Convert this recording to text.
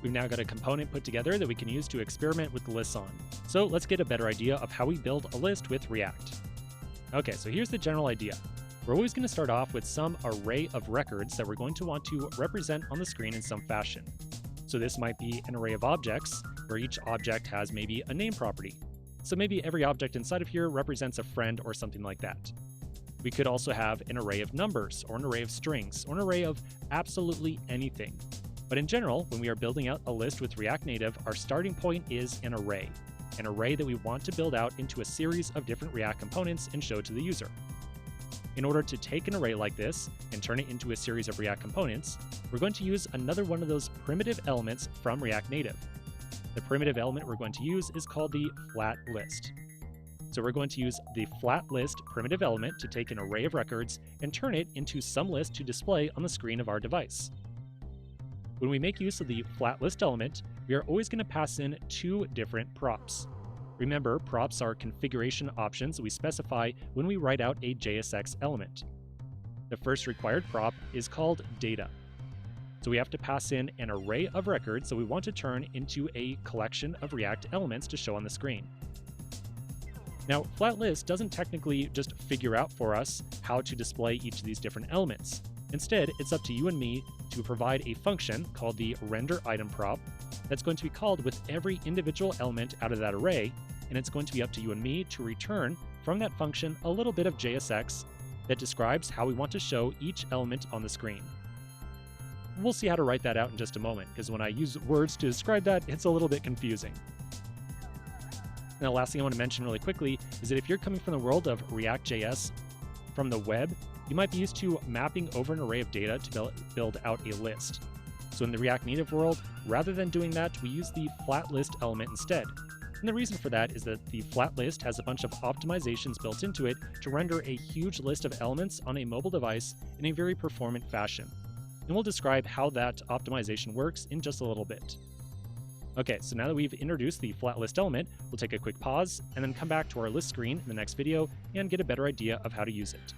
We've now got a component put together that we can use to experiment with the lists on. So let's get a better idea of how we build a list with React. Okay, so here's the general idea. We're always going to start off with some array of records that we're going to want to represent on the screen in some fashion. So this might be an array of objects, where each object has maybe a name property. So maybe every object inside of here represents a friend or something like that. We could also have an array of numbers, or an array of strings, or an array of absolutely anything. But in general, when we are building out a list with React Native, our starting point is an array that we want to build out into a series of different React components and show to the user. In order to take an array like this and turn it into a series of React components, we're going to use another one of those primitive elements from React Native. The primitive element we're going to use is called the FlatList. So we're going to use the FlatList primitive element to take an array of records and turn it into some list to display on the screen of our device. When we make use of the FlatList element, we are always going to pass in two different props. Remember, props are configuration options that we specify when we write out a JSX element. The first required prop is called data. So we have to pass in an array of records that we want to turn into a collection of React elements to show on the screen. Now, FlatList doesn't technically just figure out for us how to display each of these different elements. Instead, it's up to you and me to provide a function called the renderItem prop that's going to be called with every individual element out of that array, and it's going to be up to you and me to return from that function a little bit of JSX that describes how we want to show each element on the screen. We'll see how to write that out in just a moment, because when I use words to describe that, it's a little bit confusing. Now, the last thing I want to mention really quickly is that if you're coming from the world of React.js from the web, you might be used to mapping over an array of data to build out a list. So in the React Native world, rather than doing that, we use the FlatList element instead. And the reason for that is that the FlatList has a bunch of optimizations built into it to render a huge list of elements on a mobile device in a very performant fashion. And we'll describe how that optimization works in just a little bit. Okay, so now that we've introduced the FlatList element, we'll take a quick pause and then come back to our list screen in the next video and get a better idea of how to use it.